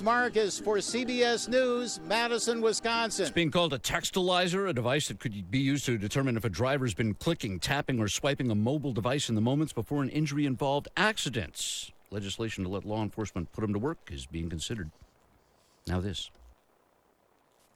Marcus for CBS News, Madison, Wisconsin. It's being called a textilizer, a device that could be used to determine if a driver's been clicking, tapping, or swiping a mobile device in the moments before an injury-involved accidents. Legislation to let law enforcement put them to work is being considered. Now this.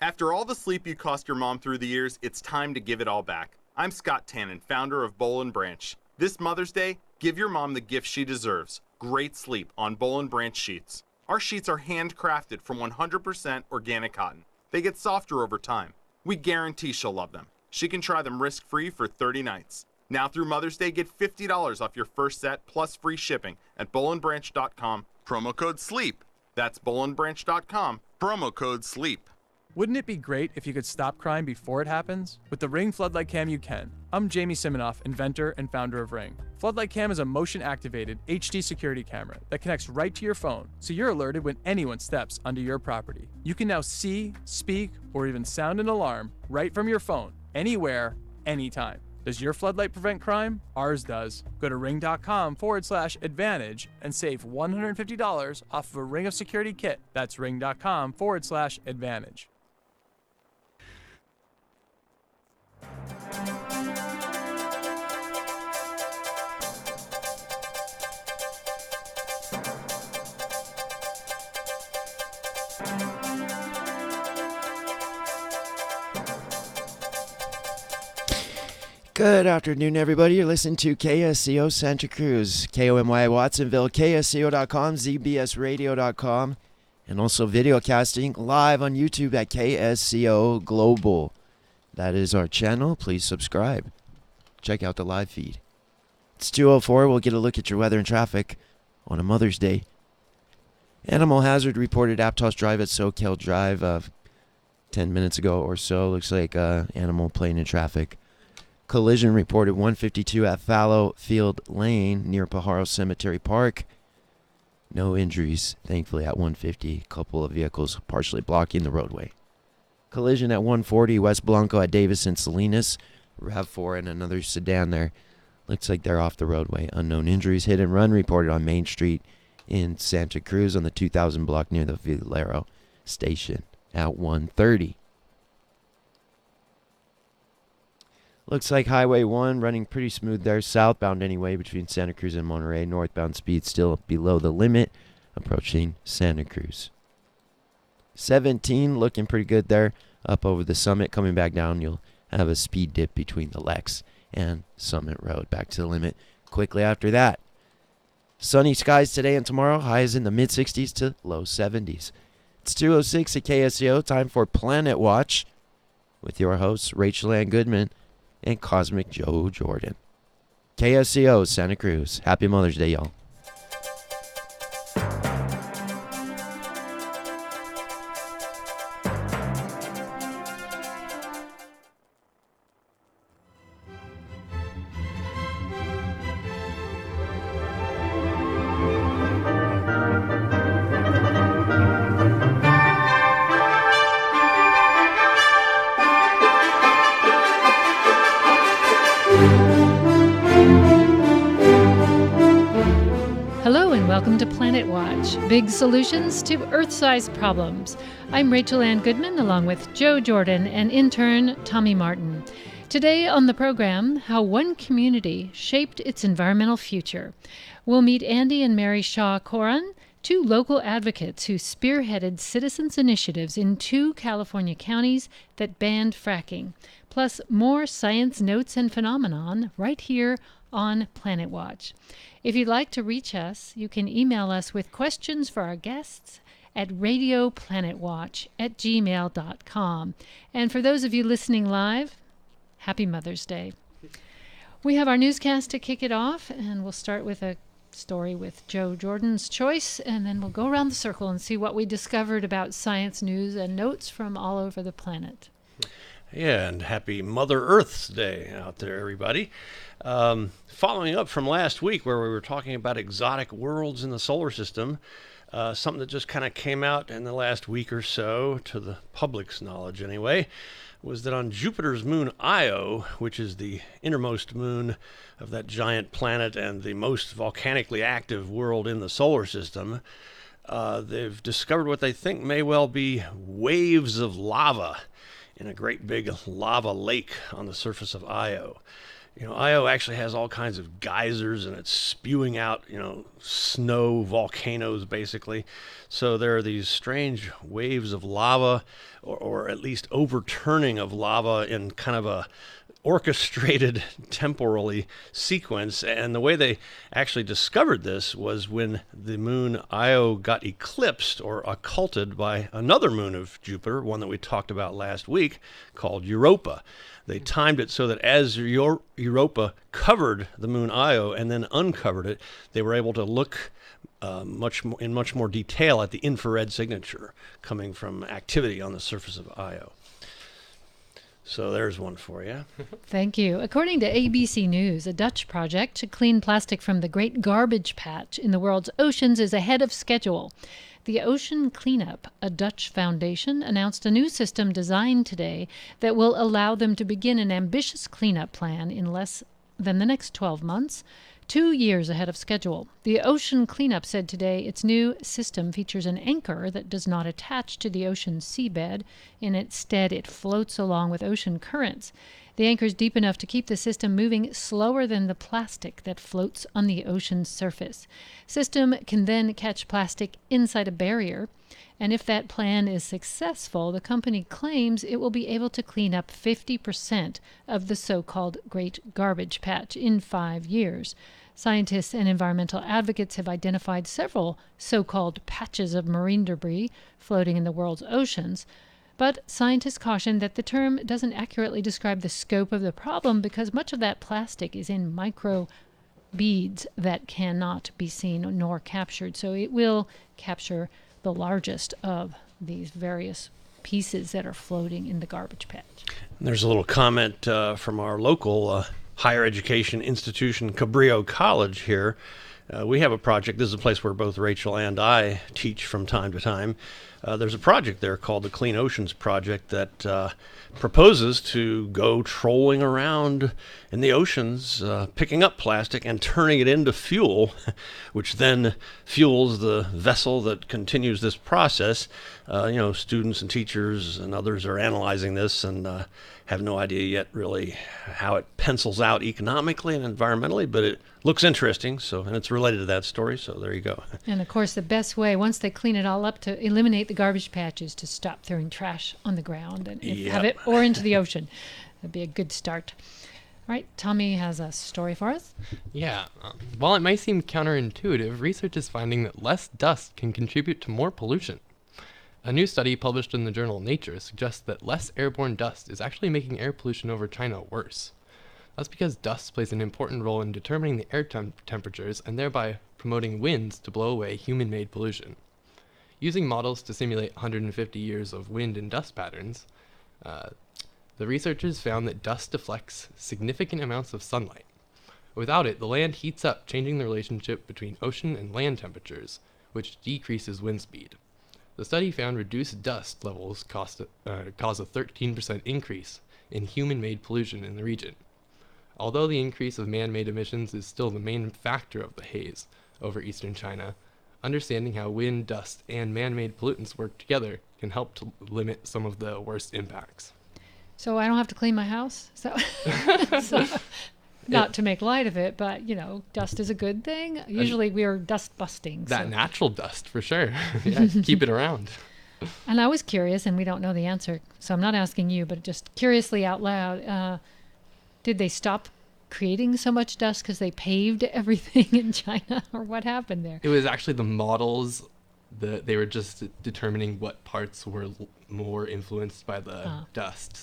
After all the sleep you cost your mom through the years, it's time to give it all back. I'm Scott Tannen, founder of Boll & Branch. This Mother's Day, give your mom the gift she deserves. Great sleep on Boll & Branch sheets. Our sheets are handcrafted from 100% organic cotton. They get softer over time. We guarantee she'll love them. She can try them risk-free for 30 nights. Now through Mother's Day, get $50 off your first set plus free shipping at bollandbranch.com. Promo code SLEEP. That's bollandbranch.com. Promo code SLEEP. Wouldn't it be great if you could stop crime before it happens? With the Ring Floodlight Cam, you can. I'm Jamie Siminoff, inventor and founder of Ring. Floodlight Cam is a motion-activated HD security camera that connects right to your phone, so you're alerted when anyone steps onto your property. You can now see, speak, or even sound an alarm right from your phone, anywhere, anytime. Does your floodlight prevent crime? Ours does. Go to ring.com/advantage and save $150 off of a Ring of Security kit. That's ring.com/advantage. Good afternoon, everybody. You're listening to KSCO Santa Cruz, KOMY Watsonville, KSCO.com, ZBSRadio.com, and also videocasting live on YouTube at KSCO Global. That is our channel. Please subscribe. Check out the live feed. It's 2:04. We'll get a look at your weather and traffic on a Mother's Day. Animal hazard reported Aptos Drive at Soquel Drive 10 minutes ago or so. Looks like animal playing in traffic. Collision reported 152 at Fallow Field Lane near Pajaro Cemetery Park. No injuries, thankfully, at 150. A couple of vehicles partially blocking the roadway. Collision at 140 West Blanco at Davis and Salinas. RAV4 and another sedan there. Looks like they're off the roadway. Unknown injuries. Hit and run reported on Main Street in Santa Cruz on the 2000 block near the Valero station at 130. Looks like Highway 1 running pretty smooth there, southbound anyway, between Santa Cruz and Monterey. Northbound speed still below the limit, approaching Santa Cruz. 17 looking pretty good there, up over the summit. Coming back down, you'll have a speed dip between the Lex and Summit Road, back to the limit quickly after that. Sunny skies today and tomorrow, highs in the mid-60s to low 70s. It's 2:06 at KSCO, time for Planet Watch with your hosts, Rachel Ann Goodman and Cosmic Joe Jordan. KSCO, Santa Cruz. Happy Mother's Day, y'all. Welcome to Planet Watch, big solutions to Earth-sized problems. I'm Rachel Ann Goodman, along with Joe Jordan and intern Tommy Martin. Today on the program, how one community shaped its environmental future. We'll meet Andy and Mary Shaw Coran, two local advocates who spearheaded citizens' initiatives in 2 California counties that banned fracking, plus more science notes and phenomenon right here on Planet Watch. If you'd like to reach us, you can email us with questions for our guests at radioplanetwatch@gmail.com. And for those of you listening live, happy Mother's Day. We have our newscast to kick it off, and we'll start with a story with Joe Jordan's choice, and then we'll go around the circle and see what we discovered about science news and notes from all over the planet. Yeah, and happy Mother Earth's Day out there, everybody. Following up from last week where we were talking about exotic worlds in the solar system, something that just kind of came out in the last week or so, to the public's knowledge anyway, was that on Jupiter's moon Io, which is the innermost moon of that giant planet and the most volcanically active world in the solar system, they've discovered what they think may well be waves of lava in a great big lava lake on the surface of Io. Io actually has all kinds of geysers, and it's spewing out, snow volcanoes, basically. So there are these strange waves of lava, or at least overturning of lava in kind of a orchestrated temporally sequence. And the way they actually discovered this was when the moon Io got eclipsed or occulted by another moon of Jupiter, one that we talked about last week, called Europa. They timed it so that as Europa covered the moon Io and then uncovered it, they were able to look in much more detail at the infrared signature coming from activity on the surface of Io. So there's one for you. Thank you. According to ABC News, a Dutch project to clean plastic from the Great Garbage Patch in the world's oceans is ahead of schedule. The Ocean Cleanup, a Dutch foundation, announced a new system designed today that will allow them to begin an ambitious cleanup plan in less than the next 12 months, 2 years ahead of schedule. The Ocean Cleanup said today its new system features an anchor that does not attach to the ocean's seabed. Instead, it floats along with ocean currents. The anchor is deep enough to keep the system moving slower than the plastic that floats on the ocean's surface. System can then catch plastic inside a barrier, and if that plan is successful, the company claims it will be able to clean up 50% of the so-called Great Garbage Patch in 5 years. Scientists and environmental advocates have identified several so-called patches of marine debris floating in the world's oceans, but scientists caution that the term doesn't accurately describe the scope of the problem because much of that plastic is in micro beads that cannot be seen nor captured. So it will capture the largest of these various pieces that are floating in the garbage patch. There's a little comment from our local higher education institution, Cabrillo College here. We have a project. This is a place where both Rachel and I teach from time to time. There's a project there called the Clean Oceans Project that proposes to go trolling around in the oceans, picking up plastic and turning it into fuel, which then fuels the vessel that continues this process. Students and teachers and others are analyzing this and have no idea yet really how it pencils out economically and environmentally, but it looks interesting, and it's related to that story, so there you go. And of course, the best way, once they clean it all up, to eliminate the garbage patch is to stop throwing trash on the ground and have it or into the ocean. That'd be a good start. All right, Tommy has a story for us. Yeah, while it might seem counterintuitive, research is finding that less dust can contribute to more pollution. A new study published in the journal Nature suggests that less airborne dust is actually making air pollution over China worse. That's because dust plays an important role in determining the air temperatures and thereby promoting winds to blow away human-made pollution. Using models to simulate 150 years of wind and dust patterns, the researchers found that dust deflects significant amounts of sunlight. Without it, the land heats up, changing the relationship between ocean and land temperatures, which decreases wind speed. The study found reduced dust levels cause a 13% increase in human-made pollution in the region. Although the increase of man-made emissions is still the main factor of the haze over eastern China, understanding how wind, dust, and man-made pollutants work together can help to limit some of the worst impacts. So I don't have to clean my house? So not to make light of it, but, dust is a good thing. Usually we are dust busting. That natural dust, for sure. Yeah, keep it around. And I was curious, and we don't know the answer, so I'm not asking you, but just curiously out loud, did they stop creating so much dust because they paved everything in China, or what happened there? It was actually the models that they were just determining what parts were more influenced by the dust.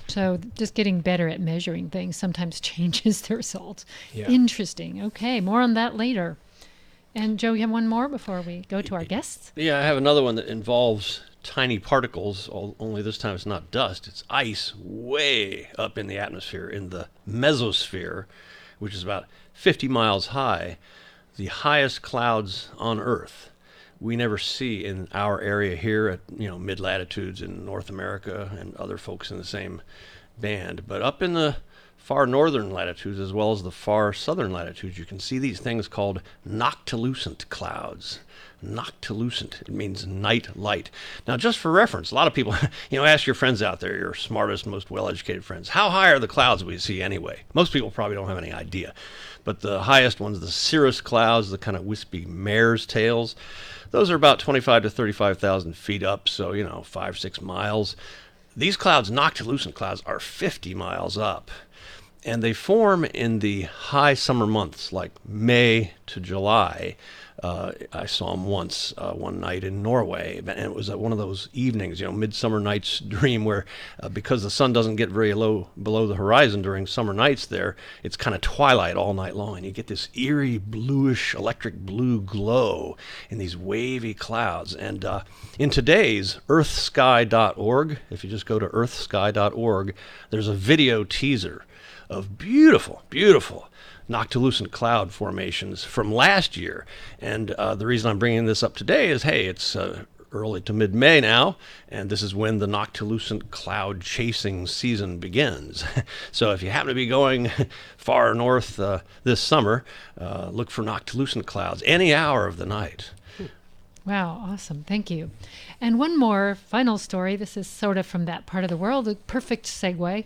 So just getting better at measuring things sometimes changes the results. Yeah. Interesting. Okay, more on that later. And Joe, you have one more before we go to our guests? Yeah, I have another one that involves tiny particles, only this time it's not dust, it's ice way up in the atmosphere, in the mesosphere, which is about 50 miles high, the highest clouds on Earth. We never see in our area here at mid-latitudes in North America, and other folks in the same band. But up in the far northern latitudes as well as the far southern latitudes, you can see these things called noctilucent clouds. Noctilucent, it means night light. Now, just for reference, a lot of people, ask your friends out there, your smartest, most well-educated friends, how high are the clouds we see anyway? Most people probably don't have any idea. But the highest ones, the cirrus clouds, the kind of wispy mare's tails, those are about 25 to 35,000 feet up, so, 5-6 miles. These clouds, noctilucent clouds, are 50 miles up. And they form in the high summer months, like May to July. I saw them once, one night in Norway, and it was one of those evenings, Midsummer Night's Dream, where because the sun doesn't get very low below the horizon during summer nights there, it's kind of twilight all night long, and you get this eerie bluish, electric blue glow in these wavy clouds. And in today's earthsky.org, if you just go to earthsky.org, there's a video teaser of beautiful, beautiful noctilucent cloud formations from last year. And the reason I'm bringing this up today is, hey, it's early to mid-May now, and this is when the noctilucent cloud chasing season begins. So if you happen to be going far north this summer, look for noctilucent clouds any hour of the night. Wow, awesome. Thank you. And one more final story. This is sort of from that part of the world, a perfect segue.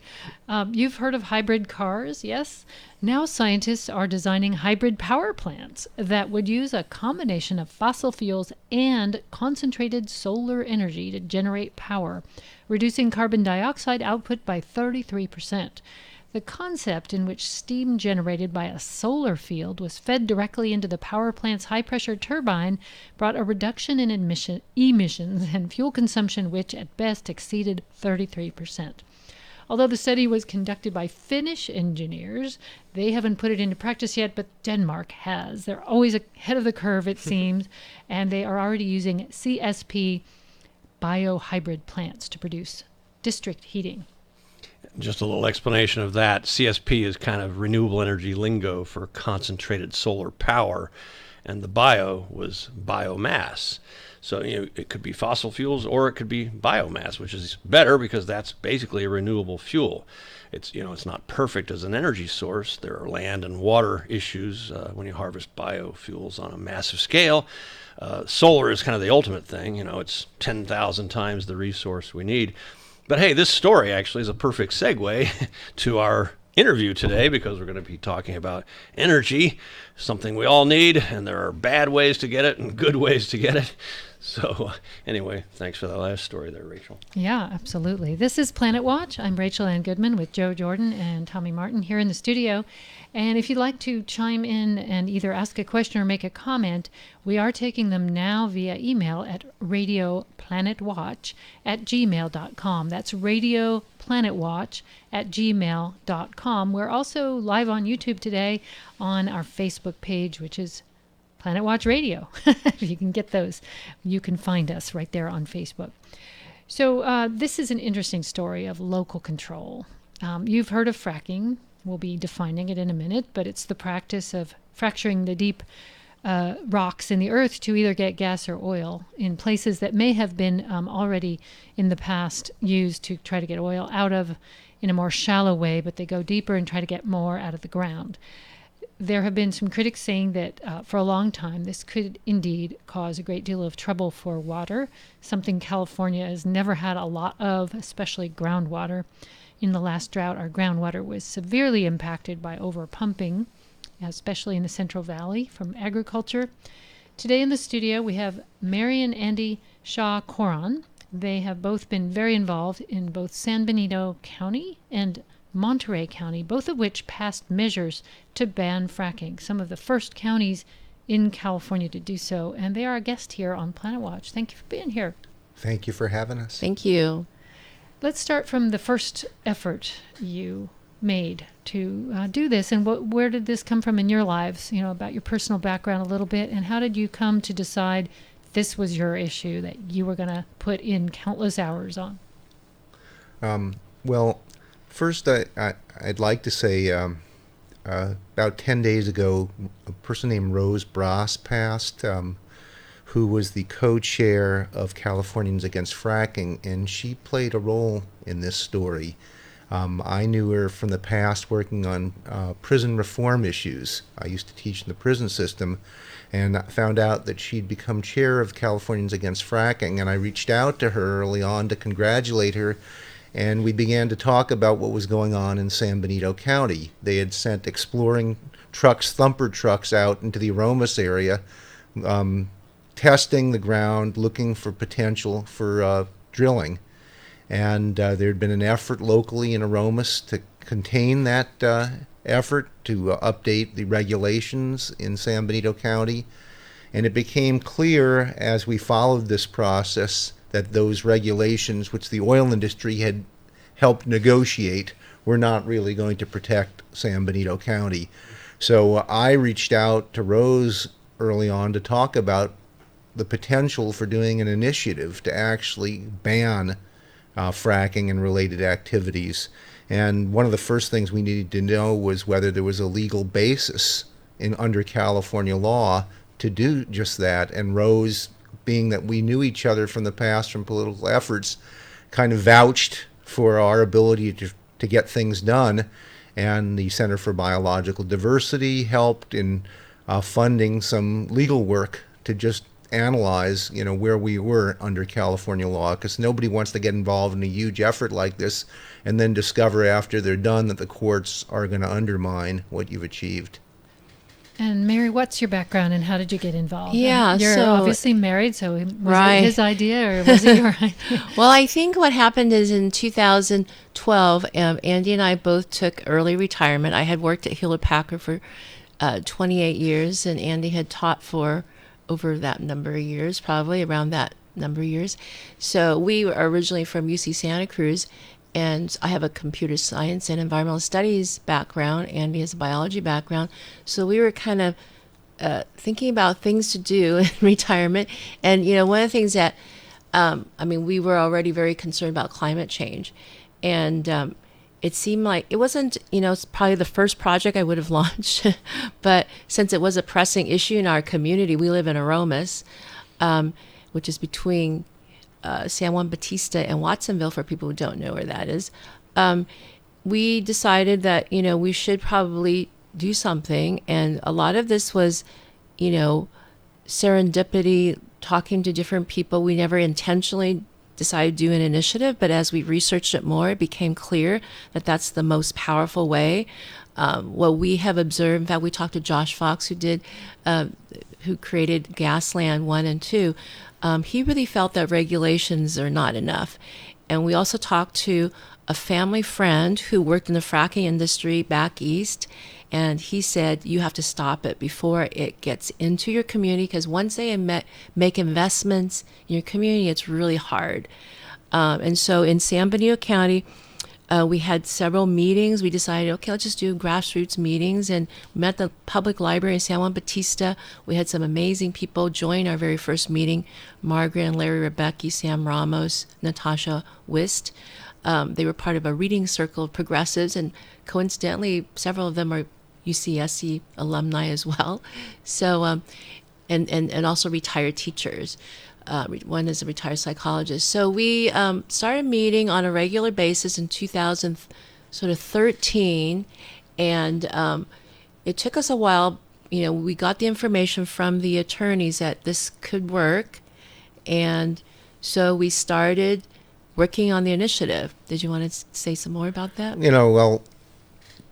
You've heard of hybrid cars, yes? Now scientists are designing hybrid power plants that would use a combination of fossil fuels and concentrated solar energy to generate power, reducing carbon dioxide output by 33%. The concept in which steam generated by a solar field was fed directly into the power plant's high-pressure turbine brought a reduction in emissions and fuel consumption which at best exceeded 33%. Although the study was conducted by Finnish engineers, they haven't put it into practice yet, but Denmark has. They're always ahead of the curve, it seems, and they are already using CSP biohybrid plants to produce district heating. Just a little explanation of that. CSP is kind of renewable energy lingo for concentrated solar power, and the bio was biomass. So it could be fossil fuels or it could be biomass, which is better because that's basically a renewable fuel. It's not perfect as an energy source. There are land and water issues when you harvest biofuels on a massive scale. Solar is kind of the ultimate thing. It's 10,000 times the resource we need. But hey, this story actually is a perfect segue to our interview today, because we're going to be talking about energy, something we all need, and there are bad ways to get it and good ways to get it. So anyway, thanks for that last story there, Rachel. Yeah, absolutely. This is Planet Watch. I'm Rachel Ann Goodman with Joe Jordan and Tommy Martin here in the studio. And if you'd like to chime in and either ask a question or make a comment, we are taking them now via email at radioplanetwatch@gmail.com. That's radioplanetwatch@gmail.com. We're also live on YouTube today on our Facebook page, which is Planet Watch Radio. If you can get those, you can find us right there on Facebook. So this is an interesting story of local control. You've heard of fracking. We'll be defining it in a minute, but it's the practice of fracturing the deep rocks in the earth to either get gas or oil in places that may have been already in the past used to try to get oil out of in a more shallow way, but they go deeper and try to get more out of the ground. There have been some critics saying that for a long time this could indeed cause a great deal of trouble for water, something California has never had a lot of, especially groundwater. In the last drought, our groundwater was severely impacted by overpumping, especially in the Central Valley from agriculture. Today in the studio we have Mary and Andy Shaw-Coran. They have both been very involved in both San Benito County and Monterey County, both of which passed measures to ban fracking, some of the first counties in California to do so. And they are our guest here on Planet Watch. Thank you for being here. Thank you for having us. Thank you. Let's start from the first effort you made to do this, and where did this come from in your lives, about your personal background a little bit, and how did you come to decide this was your issue that you were going to put in countless hours on? Well, first I'd like to say about 10 days ago, a person named Rose Brass passed, who was the co-chair of Californians Against Fracking, and she played a role in this story. I knew her from the past working on prison reform issues. I used to teach in the prison system, and found out that she'd become chair of Californians Against Fracking, and I reached out to her early on to congratulate her, and we began to talk about what was going on in San Benito County. They had sent exploring trucks, thumper trucks, out into the Aromas area, testing the ground, looking for potential for drilling. And there had been an effort locally in Aromas to contain that effort, to update the regulations in San Benito County. And it became clear as we followed this process that those regulations, which the oil industry had helped negotiate, were not really going to protect San Benito County. So I reached out to Rose early on to talk about the potential for doing an initiative to actually ban fracking and related activities. And one of the first things we needed to know was whether there was a legal basis under California law to do just that. And Rose, being that we knew each other from the past from political efforts, kind of vouched for our ability to get things done. And the Center for Biological Diversity helped in funding some legal work to just analyze, where we were under California law, because nobody wants to get involved in a huge effort like this and then discover after they're done that the courts are going to undermine what you've achieved. And Mary, what's your background and how did you get involved? Yeah, you're so obviously married, so was right. it his idea or was it your idea? Well, I think what happened is in 2012, Andy and I both took early retirement. I had worked at Hewlett Packard for 28 years, and Andy had taught for over that number of years, probably around that number of years. So we were originally from UC Santa Cruz, and I have a computer science and environmental studies background. Andy has a biology background. So we were kind of thinking about things to do in retirement. And, one of the things that, we were already very concerned about climate change. And it seemed like it wasn't, it's probably the first project I would have launched. But since it was a pressing issue in our community, we live in Aromas, which is between San Juan Bautista and Watsonville, for people who don't know where that is. We decided that, we should probably do something. And a lot of this was, serendipity, talking to different people. We never intentionally decided to do an initiative, but as we researched it more, it became clear that that's the most powerful way. What we have observed, in fact, we talked to Josh Fox, who created Gasland 1 and 2. He really felt that regulations are not enough. And we also talked to a family friend who worked in the fracking industry back east, and he said, you have to stop it before it gets into your community, because once they make investments in your community, it's really hard. And so in San Benito County, we had several meetings. We decided, okay, let's just do grassroots meetings, and we met at the public library in San Juan Bautista. We had some amazing people join our very first meeting: Margaret and Larry Rebecki, Sam Ramos, Natasha Wist. They were part of a reading circle of progressives, and coincidentally, several of them are UCSC alumni as well. So, and also retired teachers. One is a retired psychologist. So we started meeting on a regular basis in 2013, and it took us a while. We got the information from the attorneys that this could work, and so we started working on the initiative. Did you want to say some more about that? Well,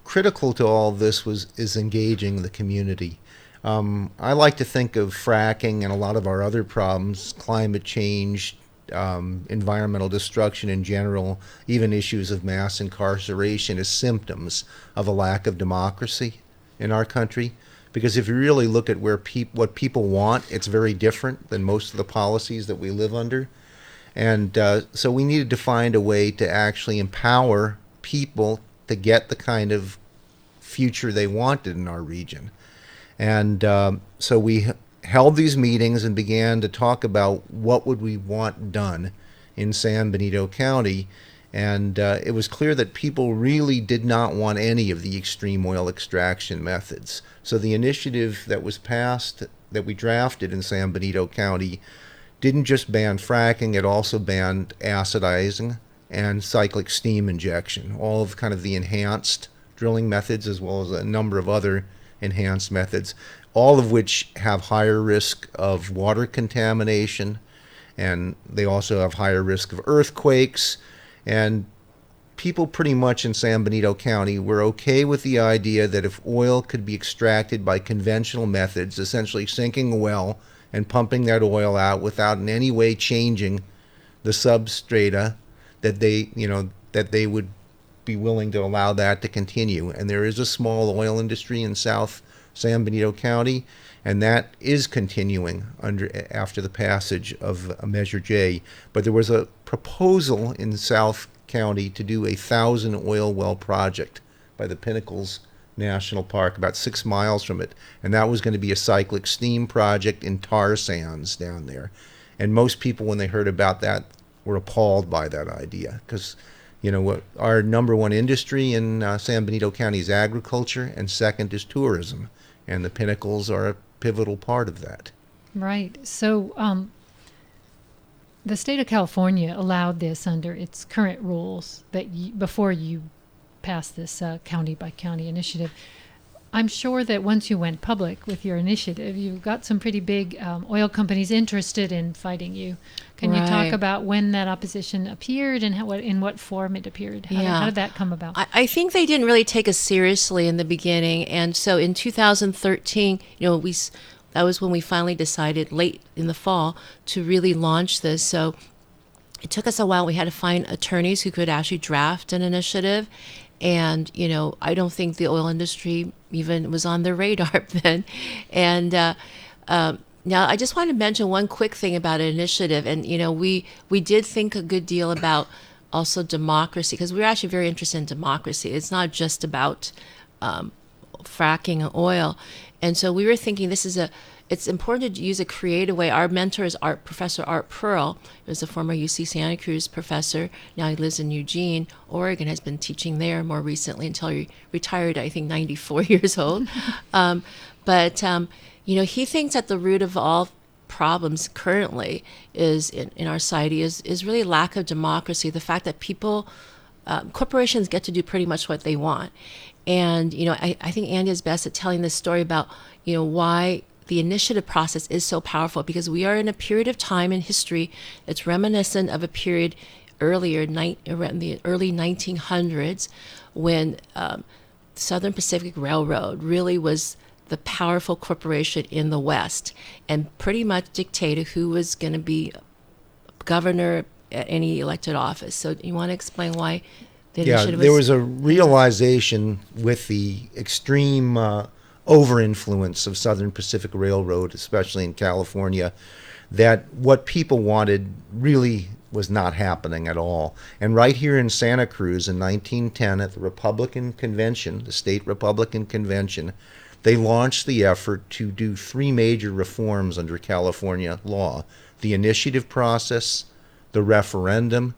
critical to all this is engaging the community. I like to think of fracking and a lot of our other problems, climate change, environmental destruction in general, even issues of mass incarceration, as symptoms of a lack of democracy in our country. Because if you really look at what people want, it's very different than most of the policies that we live under. And so we needed to find a way to actually empower people to get the kind of future they wanted in our region. And so we held these meetings and began to talk about what would we want done in San Benito County. And it was clear that people really did not want any of the extreme oil extraction methods. So the initiative that was passed, that we drafted in San Benito County, didn't just ban fracking, it also banned acidizing and cyclic steam injection, all of kind of the enhanced drilling methods as well as a number of other enhanced methods, all of which have higher risk of water contamination, and they also have higher risk of earthquakes. And people pretty much in San Benito County were okay with the idea that if oil could be extracted by conventional methods, essentially sinking a well and pumping that oil out without in any way changing the substrata, that they would be willing to allow that to continue. And there is a small oil industry in South San Benito County, and that is continuing after the passage of Measure J. But there was a proposal in South County to do 1,000 oil well project by the Pinnacles National Park, about 6 miles from it, and that was going to be a cyclic steam project in tar sands down there. And most people, when they heard about that, were appalled by that idea, because what our number one industry in San Benito County is agriculture, and second is tourism, and the Pinnacles are a pivotal part of that. Right. So the state of California allowed this under its current rules before you passed this county by county initiative. I'm sure that once you went public with your initiative, you got some pretty big oil companies interested in fighting you. Can you talk about when that opposition appeared and in what form it appeared? How did that come about? I think they didn't really take us seriously in the beginning, and so in 2013, that was when we finally decided, late in the fall, to really launch this. So it took us a while. We had to find attorneys who could actually draft an initiative. And, I don't think the oil industry even was on their radar then. And now I just want to mention one quick thing about an initiative. And, we did think a good deal about also democracy, because we're actually very interested in democracy. It's not just about fracking oil. And so we were thinking it's important to use a creative way. Our mentor is Professor Art Pearl. He was a former UC Santa Cruz professor. Now he lives in Eugene, Oregon, has been teaching there more recently until he retired, I think, 94 years old. But he thinks at the root of all problems currently is in our society is really lack of democracy, the fact that corporations get to do pretty much what they want. And, I think Andy is best at telling this story about, why the initiative process is so powerful, because we are in a period of time in history that's reminiscent of a period earlier, around the early 1900s, when Southern Pacific Railroad really was the powerful corporation in the West and pretty much dictated who was going to be governor at any elected office. So you want to explain why the initiative there was a realization with the extreme over-influence of Southern Pacific Railroad, especially in California, that what people wanted really was not happening at all. And right here in Santa Cruz in 1910 at the Republican Convention, the State Republican Convention, they launched the effort to do 3 major reforms under California law: the initiative process, the referendum,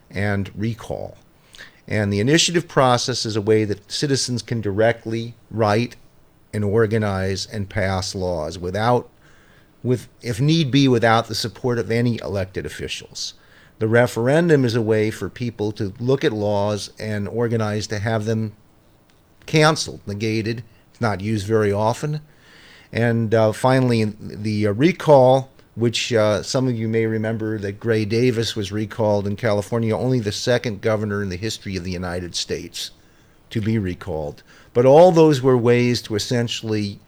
and recall. And the initiative process is a way that citizens can directly write and organize and pass laws if need be, without the support of any elected officials. The referendum is a way for people to look at laws and organize to have them canceled, negated. It's not used very often. And finally, the recall, which some of you may remember that Gray Davis was recalled in California, only the second governor in the history of the United States to be recalled. But all those were ways to essentially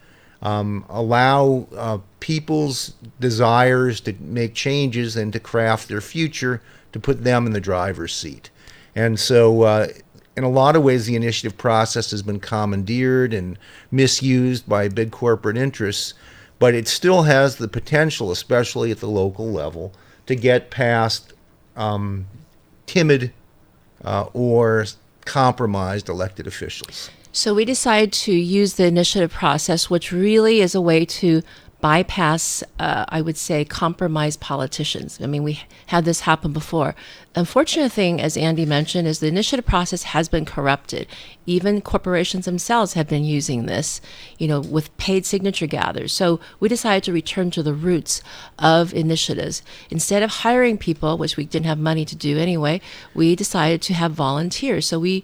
allow people's desires to make changes and to craft their future, to put them in the driver's seat. And so in a lot of ways, the initiative process has been commandeered and misused by big corporate interests, but it still has the potential, especially at the local level, to get past timid or compromised elected officials. So we decided to use the initiative process, which really is a way to bypass, I would say, compromised politicians. I mean, we had this happen before. Unfortunate thing, as Andy mentioned, is the initiative process has been corrupted. Even corporations themselves have been using this, with paid signature gatherers. So we decided to return to the roots of initiatives. Instead of hiring people, which we didn't have money to do anyway, we decided to have volunteers. So we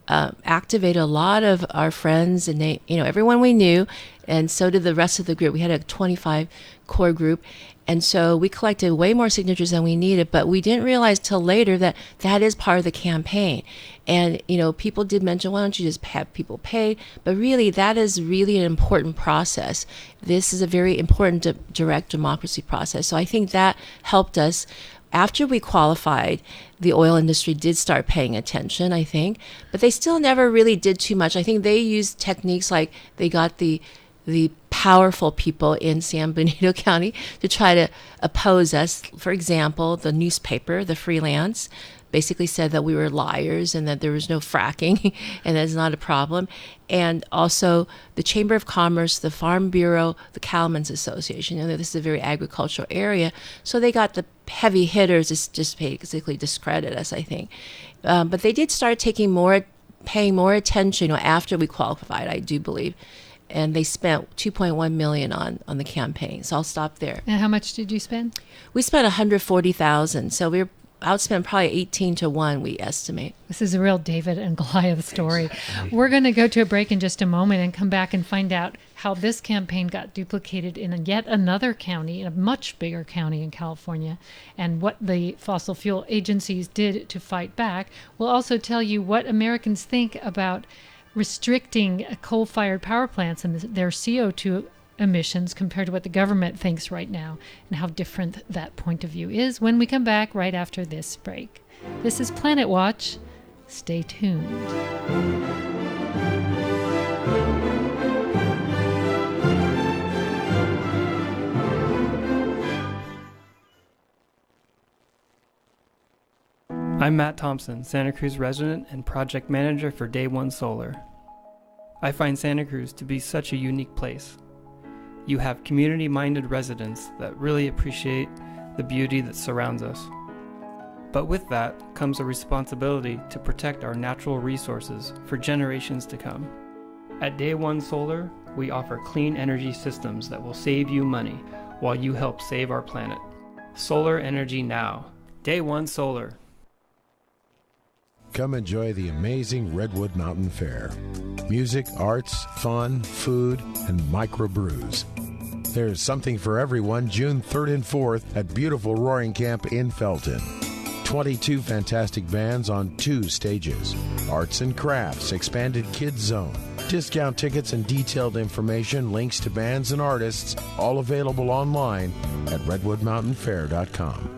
activated a lot of our friends and everyone we knew, and so did the rest of the group. We had a 25 core group, and so we collected way more signatures than we needed, but we didn't realize till later that that is part of the campaign. And people did mention, why don't you just have people pay? But really, that is really an important process. This is a very important direct democracy process. So I think that helped us. After we qualified, the oil industry did start paying attention, I think, but they still never really did too much. I think they used techniques like they got the powerful people in San Benito County to try to oppose us. For example, the newspaper, the Freelance, basically said that we were liars and that there was no fracking and that's not a problem. And also the Chamber of Commerce, the Farm Bureau, the Cattlemen's Association. This is a very agricultural area. So they got the heavy hitters to just basically discredit us, I think. But they did start paying more attention after we qualified, I do believe. And they spent $2.1 million on the campaign. So I'll stop there. And how much did you spend? We spent $140,000. So we were outspent probably 18 to 1, we estimate. This is a real David and Goliath story. We're going to go to a break in just a moment and come back and find out how this campaign got duplicated in yet another county, in a much bigger county in California, and what the fossil fuel agencies did to fight back. We'll also tell you what Americans think about restricting coal-fired power plants and their CO2 emissions compared to what the government thinks right now, and how different that point of view is when we come back right after this break. This is Planet Watch. Stay tuned. I'm Matt Thompson, Santa Cruz resident and project manager for Day One Solar. I find Santa Cruz to be such a unique place. You have community-minded residents that really appreciate the beauty that surrounds us. But with that comes a responsibility to protect our natural resources for generations to come. At Day One Solar, we offer clean energy systems that will save you money while you help save our planet. Solar energy now. Day One Solar. Come enjoy the amazing Redwood Mountain Fair. Music, arts, fun, food, and microbrews. There's something for everyone June 3rd and 4th at beautiful Roaring Camp in Felton. 22 fantastic bands on 2 stages. Arts and crafts, expanded kids zone. Discount tickets and detailed information, links to bands and artists, all available online at redwoodmountainfair.com.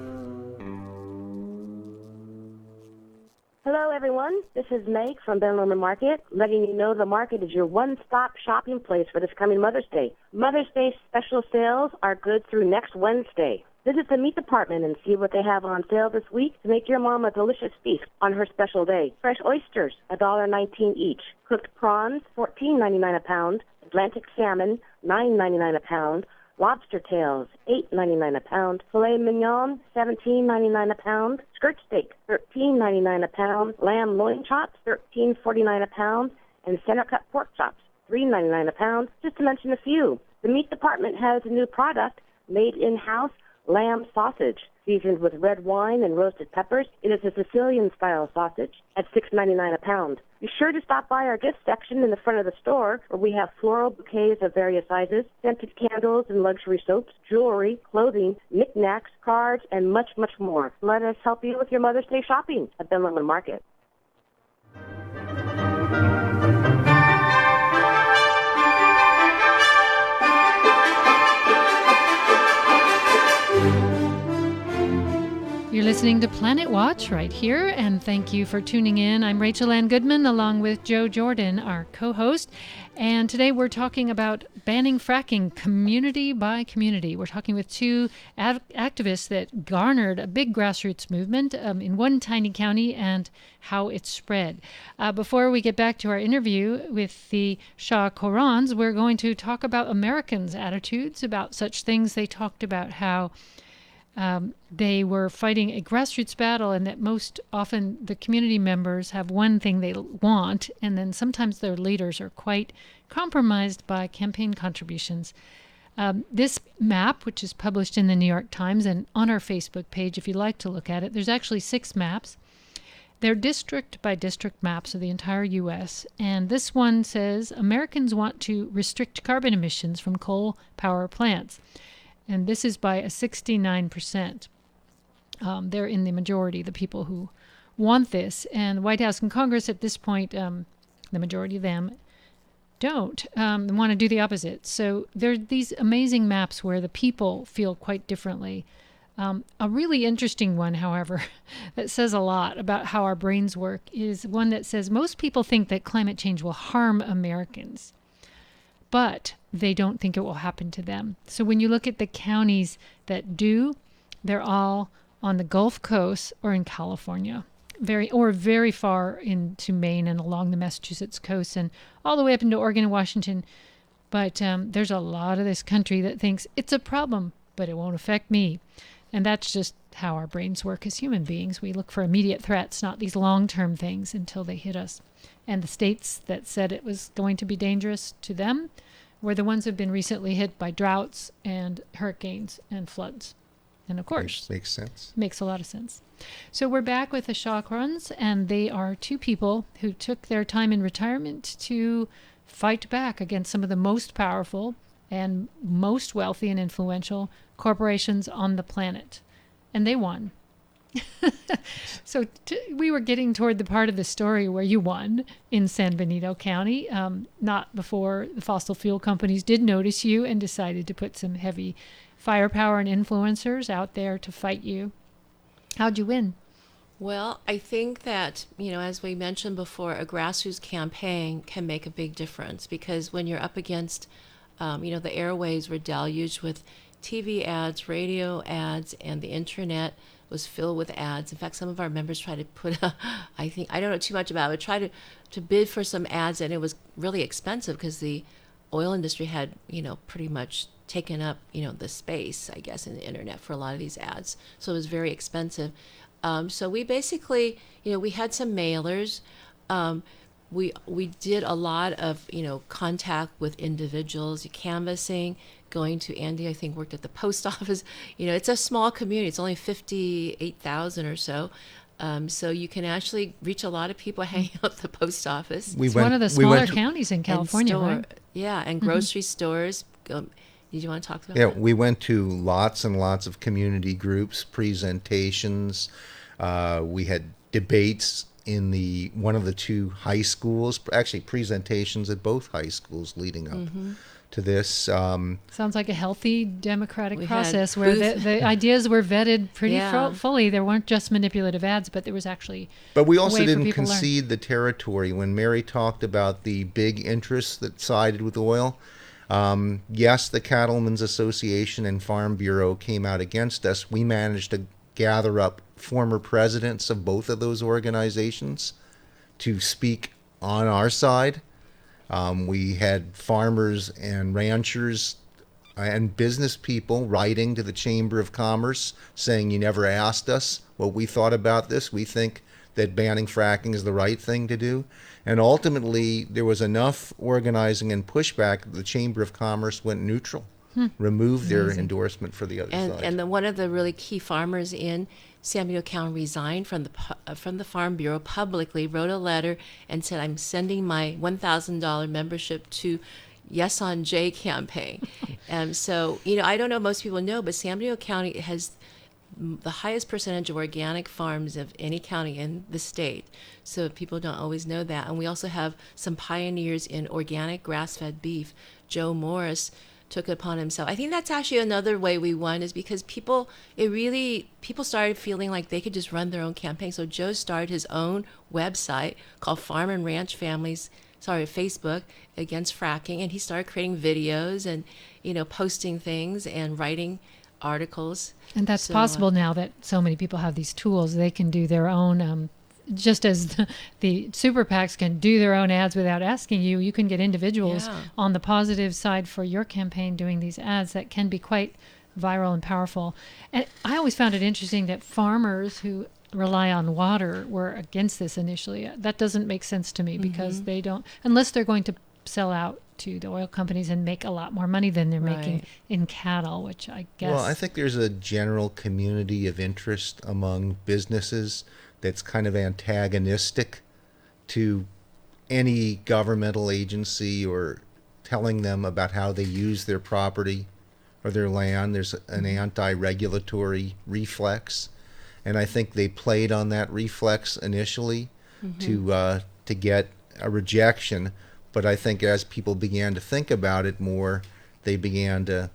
Hello, everyone. This is Meg from Ben Lomond Market, letting you know the market is your one-stop shopping place for this coming Mother's Day. Mother's Day special sales are good through next Wednesday. Visit the meat department and see what they have on sale this week to make your mom a delicious feast on her special day. Fresh oysters, $1.19 each. Cooked prawns, $14.99 a pound. Atlantic salmon, $9.99 a pound. Lobster tails, $8.99 a pound. Filet mignon, $17.99 a pound. Skirt steak, $13.99 a pound. Lamb loin chops, $13.49 a pound. And center cut pork chops, $3.99 a pound, just to mention a few. The meat department has a new product, made in-house lamb sausage, seasoned with red wine and roasted peppers. It is a Sicilian-style sausage at $6.99 a pound. Be sure to stop by our gift section in the front of the store, where we have floral bouquets of various sizes, scented candles and luxury soaps, jewelry, clothing, knickknacks, cards, and much, much more. Let us help you with your Mother's Day shopping at Ben Lomond Market. You're listening to Planet Watch right here, and thank you for tuning in. I'm Rachel Ann Goodman, along with Joe Jordan, our co-host. And today we're talking about banning fracking community by community. We're talking with two activists that garnered a big grassroots movement in one tiny county and how it spread. Before we get back to our interview with the Shah Korans, we're going to talk about Americans' attitudes about such things. They talked about how they were fighting a grassroots battle, and that most often the community members have one thing they want, and then sometimes their leaders are quite compromised by campaign contributions. This map, which is published in the New York Times and on our Facebook page, if you'd like to look at it, there's actually 6 maps. They're district by district maps of the entire U.S., and this one says Americans want to restrict carbon emissions from coal power plants. And this is by a 69%. They're in the majority, the people who want this. And the White House and Congress at this point, the majority of them don't want to do the opposite. So there are these amazing maps where the people feel quite differently. A really interesting one, however, that says a lot about how our brains work is one that says most people think that climate change will harm Americans, but they don't think it will happen to them. So when you look at the counties that do, they're all on the Gulf Coast or in California, very far into Maine and along the Massachusetts coast and all the way up into Oregon and Washington. But there's a lot of this country that thinks it's a problem, but it won't affect me. And that's just how our brains work as human beings. We look for immediate threats, not these long-term things until they hit us. And the states that said it was going to be dangerous to them were the ones who have been recently hit by droughts and hurricanes and floods. And of course, makes sense. Makes a lot of sense. So we're back with the Chakrans, and they are 2 people who took their time in retirement to fight back against some of the most powerful and most wealthy and influential corporations on the planet. And they won. So we were getting toward the part of the story where you won in San Benito County, not before the fossil fuel companies did notice you and decided to put some heavy firepower and influencers out there to fight you. How'd you win? Well, I think that, as we mentioned before, a grassroots campaign can make a big difference, because when you're up against, the airways were deluged with TV ads, radio ads, and the internet was filled with ads. In fact, some of our members tried to put, I don't know too much about it, but tried to bid for some ads, and it was really expensive because the oil industry had, pretty much taken up, the space, I guess, in the internet for a lot of these ads. So it was very expensive. So we basically, we had some mailers. We did a lot of, contact with individuals, canvassing, going to Andy, I think, worked at the post office. It's a small community. It's only 58,000 or so. So you can actually reach a lot of people hanging out at the post office. It's one of the smaller counties in California, right? Yeah, and grocery stores. Did you want to talk about that? Yeah, we went to lots and lots of community groups, presentations. We had debates in one of the 2 high schools, actually presentations at both high schools leading up to this. Sounds like a healthy democratic process where the ideas were vetted pretty fully. There weren't just manipulative ads, but there was actually But we also didn't concede the territory. When Mary talked about the big interests that sided with oil, yes, the Cattlemen's Association and Farm Bureau came out against us. We managed to gather up former presidents of both of those organizations to speak on our side. We had farmers and ranchers and business people writing to the Chamber of Commerce saying, you never asked us what we thought about this. We think that banning fracking is the right thing to do. And ultimately, there was enough organizing and pushback that the Chamber of Commerce went neutral, removed their endorsement for the other side. And then one of the really key farmers in San Benito County resigned from the Farm Bureau publicly, wrote a letter and said, I'm sending my $1,000 membership to Yes on J campaign. And so, I don't know, most people know, but San Benito County has the highest percentage of organic farms of any county in the state. So people don't always know that. And we also have some pioneers in organic grass-fed beef. Joe Morris took it upon himself. I think that's actually another way we won, is because people started feeling like they could just run their own campaign. So Joe started his own website called Farm and Ranch Families, Facebook, against fracking, and he started creating videos and, posting things and writing articles. And that's possible now that so many people have these tools. They can do their own, just as the super PACs can do their own ads without asking you. You can get individuals on the positive side for your campaign doing these ads that can be quite viral and powerful. And I always found it interesting that farmers who rely on water were against this initially. That doesn't make sense to me because they don't, unless they're going to sell out to the oil companies and make a lot more money than they're making in cattle, which I guess. Well, I think there's a general community of interest among businesses that's kind of antagonistic to any governmental agency or telling them about how they use their property or their land. There's an anti-regulatory reflex, and I think they played on that reflex initially to get a rejection. But I think as people began to think about it more, they began to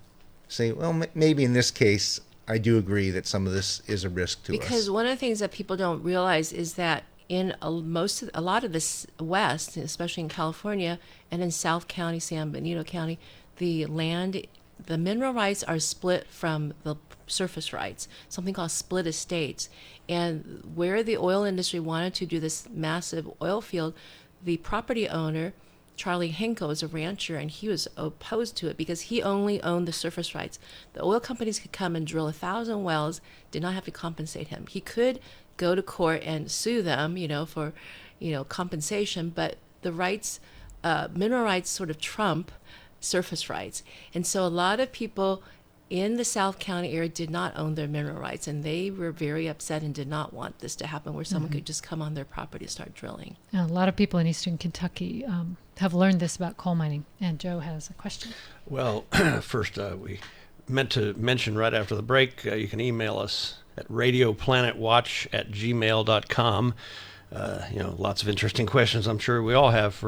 say, well, maybe in this case, I do agree that some of this is a risk to us. Because one of the things that people don't realize is that in a lot of the West, especially in California and in South County, San Benito County, the mineral rights are split from the surface rights, something called split estates. And where the oil industry wanted to do this massive oil field, the property owner, Charlie Henkel, is a rancher, and he was opposed to it because he only owned the surface rights. The oil companies could come and drill 1,000 wells, did not have to compensate him. He could go to court and sue them, for, compensation, but the rights, mineral rights sort of trump surface rights. And so a lot of people in the South County area did not own their mineral rights, and they were very upset and did not want this to happen where someone could just come on their property and start drilling. A lot of people in eastern Kentucky have learned this about coal mining. And Joe has a question. Well, first, we meant to mention right after the break, you can email us at radioplanetwatch@gmail.com. Lots of interesting questions I'm sure we all have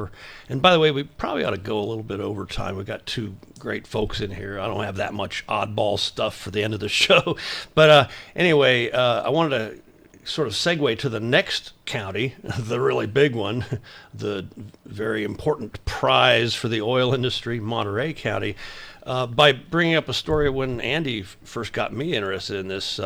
and by the way, we probably ought to go a little bit over time. We've got two great folks in here. I don't have that much oddball stuff for the end of the show. But anyway, I wanted to sort of segue to the next county, the really big one, the very important prize for the oil industry, Monterey County, by bringing up a story when Andy first got me interested in this.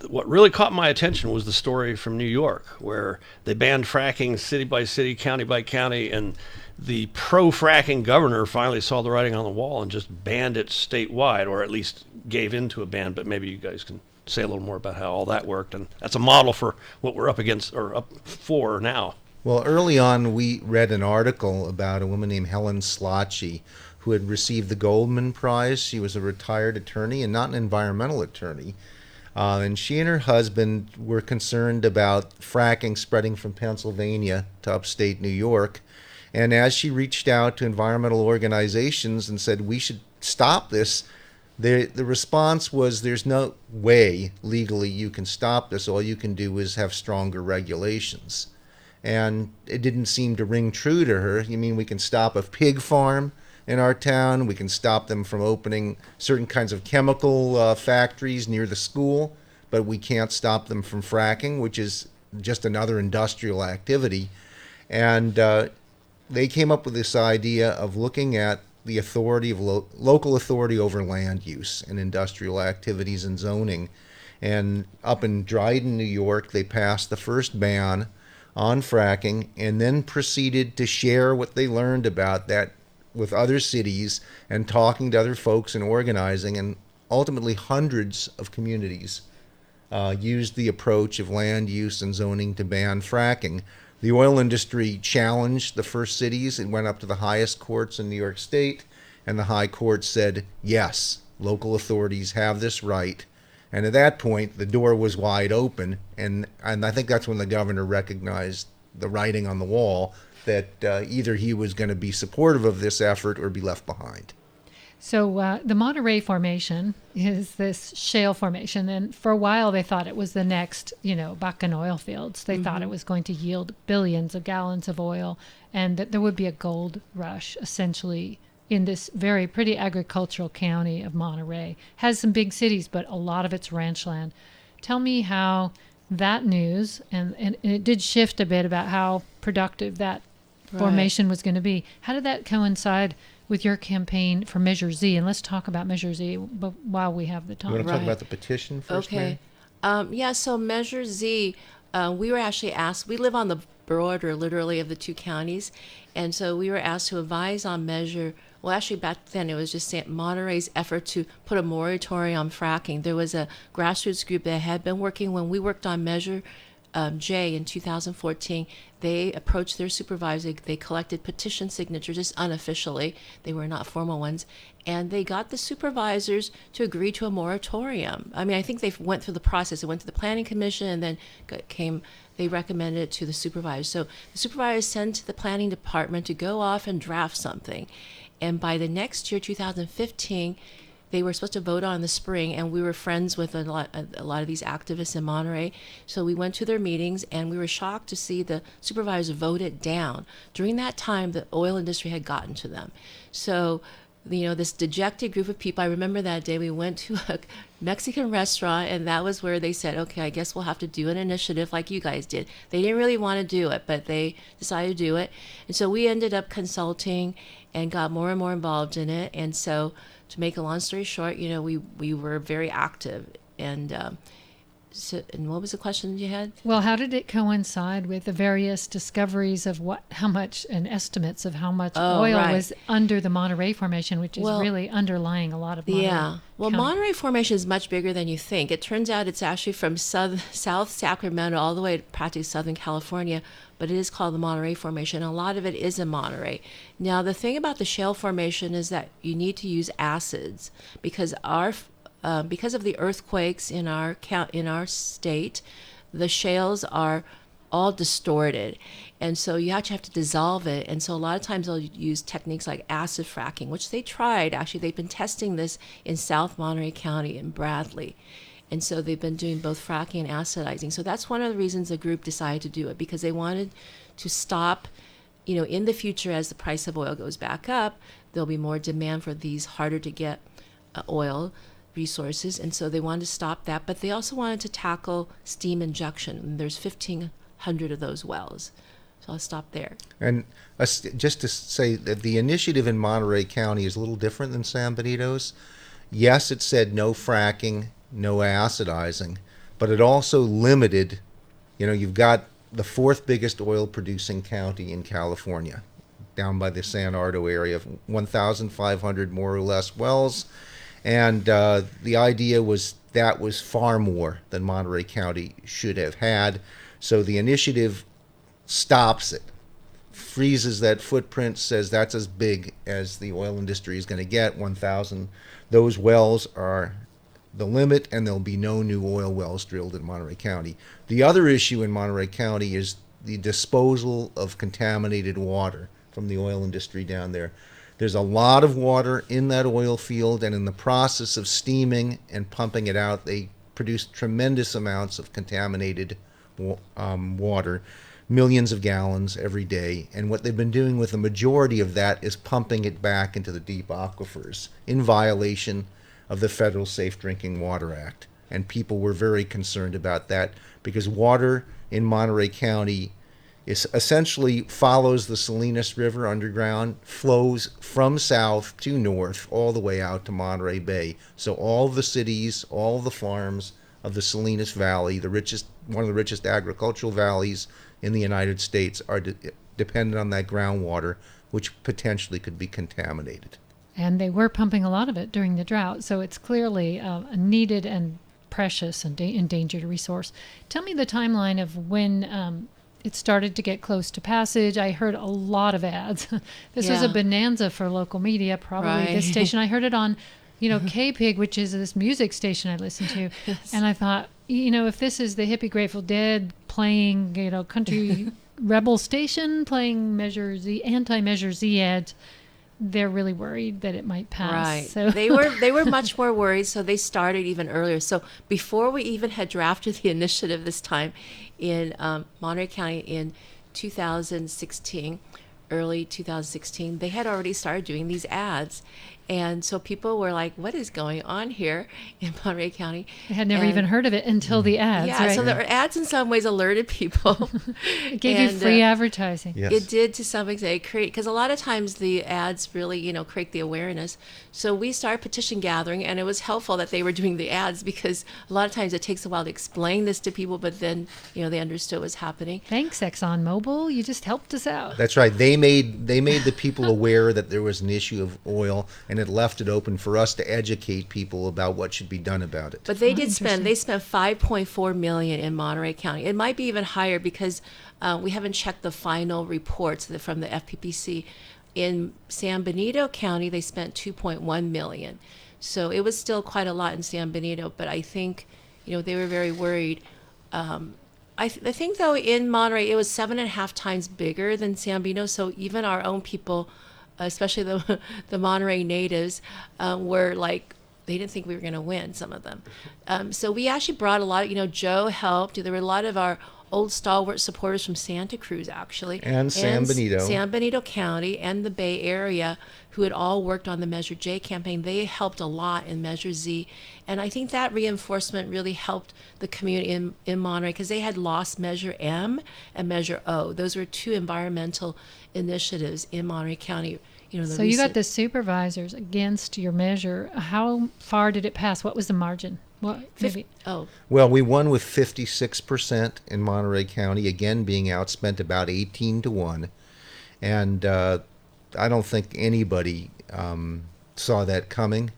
What really caught my attention was the story from New York, where they banned fracking city by city, county by county, and the pro-fracking governor finally saw the writing on the wall and just banned it statewide, or at least gave into a ban. But maybe you guys can say a little more about how all that worked, and that's a model for what we're up against or up for now. Well, early on, we read an article about a woman named Helen Slotchie, who had received the Goldman Prize. She was a retired attorney and not an environmental attorney. And she and her husband were concerned about fracking spreading from Pennsylvania to upstate New York. And as she reached out to environmental organizations and said, we should stop this, the response was, there's no way legally you can stop this. All you can do is have stronger regulations. And it didn't seem to ring true to her. You mean we can stop a pig farm in our town? We can stop them from opening certain kinds of chemical factories near the school, but we can't stop them from fracking, which is just another industrial activity. And they came up with this idea of looking at the authority of local authority over land use and industrial activities and zoning. And up in Dryden, New York, they passed the first ban on fracking and then proceeded to share what they learned about that with other cities and talking to other folks and organizing, and ultimately hundreds of communities used the approach of land use and zoning to ban fracking. The oil industry challenged the first cities. It went up to the highest courts in New York State, and the high court said, yes, local authorities have this right. And at that point, the door was wide open, and I think that's when the governor recognized the writing on the wall that either he was going to be supportive of this effort or be left behind. So the Monterey Formation is this shale formation, and for a while they thought it was the next, Bakken oil fields. They thought it was going to yield billions of gallons of oil, and that there would be a gold rush essentially in this very pretty agricultural county of Monterey. Has some big cities, but a lot of it's ranch land. Tell me how that news, and it did shift a bit about how productive that formation was going to be. How did that coincide with your campaign for Measure Z? And let's talk about Measure Z while we have the time. You want to talk about the petition first, Okay. So Measure Z, we were actually asked, we live on the border literally of the two counties, and so we were asked to advise on actually back then it was just Monterey's effort to put a moratorium on fracking. There was a grassroots group that had been working when we worked on Measure J in 2014. They approached their supervisor. They collected petition signatures just unofficially. They were not formal ones. And they got the supervisors to agree to a moratorium. I mean, I think they went through the process. It went to the Planning Commission and then they recommended it to the supervisor. So the supervisor sent to the Planning Department to go off and draft something. And by the next year, 2015, they were supposed to vote on in the spring, and we were friends with a lot of these activists in Monterey. So we went to their meetings, and we were shocked to see the supervisor vote it down. During that time, the oil industry had gotten to them. So, this dejected group of people, I remember that day we went to a Mexican restaurant, and that was where they said, okay, I guess we'll have to do an initiative like you guys did. They didn't really want to do it, but they decided to do it. And so we ended up consulting and got more and more involved in it. And so to make a long story short, we were very active. And and what was the question that you had? Well, how did it coincide with the various discoveries of how much and estimates of how much oil was under the Monterey Formation, which is really underlying a lot of Monterey County. Monterey Formation is much bigger than you think. It turns out it's actually from South Sacramento all the way to practically Southern California, but it is called the Monterey Formation. A lot of it is in Monterey. Now, the thing about the shale formation is that you need to use acids because of the earthquakes in our state, the shales are all distorted, and so you actually have to dissolve it. And so a lot of times they'll use techniques like acid fracking, which they tried. Actually, they've been testing this in South Monterey County in Bradley, and so they've been doing both fracking and acidizing. So that's one of the reasons the group decided to do it, because they wanted to stop. In the future, as the price of oil goes back up, there'll be more demand for these harder to get oil resources, and so they wanted to stop that, but they also wanted to tackle steam injection, and there's 1,500 of those wells. So I'll stop there. And just to say that the initiative in Monterey County is a little different than San Benito's. Yes, it said no fracking, no acidizing, but it also limited, you've got the fourth biggest oil producing county in California, down by the San Ardo area, 1,500 more or less wells. And the idea was that was far more than Monterey County should have had. So the initiative stops it, freezes that footprint, says that's as big as the oil industry is going to get, 1,000. Those wells are the limit, and there'll be no new oil wells drilled in Monterey County. The other issue in Monterey County is the disposal of contaminated water from the oil industry down there. There's a lot of water in that oil field, and in the process of steaming and pumping it out, they produce tremendous amounts of contaminated water, millions of gallons every day. And what they've been doing with the majority of that is pumping it back into the deep aquifers in violation of the Federal Safe Drinking Water Act. And people were very concerned about that because water in Monterey County essentially follows the Salinas River underground, flows from south to north all the way out to Monterey Bay. So all the cities, all the farms of the Salinas Valley, one of the richest agricultural valleys in the United States, are dependent on that groundwater, which potentially could be contaminated. And they were pumping a lot of it during the drought, so it's clearly a needed and precious and endangered resource. Tell me the timeline of when it started to get close to passage. I heard a lot of ads. This was a bonanza for local media, probably this station. I heard it on, K-Pig, which is this music station I listen to. Yes. And I thought, if this is the hippie Grateful Dead playing, country rebel station, playing anti-Measure Z ads, they're really worried that it might pass. Right. So they were much more worried, so they started even earlier. So before we even had drafted the initiative this time in Monterey County in 2016, early 2016, they had already started doing these ads. And so people were like, what is going on here in Monterey County? They had never even heard of it until the ads, yeah, right? so the ads in some ways alerted people. It gave you free advertising. Yes. It did to some extent create, because a lot of times the ads really, create the awareness. So we started petition gathering, and it was helpful that they were doing the ads, because a lot of times it takes a while to explain this to people, but then, they understood what's happening. Thanks, ExxonMobil. You just helped us out. That's right. They made the people aware that there was an issue of oil, and it left it open for us to educate people about what should be done about it. But they spent $5.4 million in Monterey County. It might be even higher, because we haven't checked the final reports from the FPPC. In San Benito County, they spent $2.1 million. So it was still quite a lot in San Benito, but I think, they were very worried. I think, though, in Monterey, it was 7.5 times bigger than San Benito, so even our own people, especially the Monterey natives, were like, they didn't think we were going to win, some of them. So we actually brought a lot of, Joe helped. There were a lot of our old stalwart supporters from Santa Cruz, actually. And San Benito. San Benito County and the Bay Area, who had all worked on the Measure J campaign. They helped a lot in Measure Z. And I think that reinforcement really helped the community in Monterey, because they had lost Measure M and Measure O. Those were two environmental initiatives in Monterey County. So you got the supervisors against your measure. How far did it pass? What was the margin? Well, we won with 56% in Monterey County, again being outspent about 18-1. And I don't think anybody saw that coming.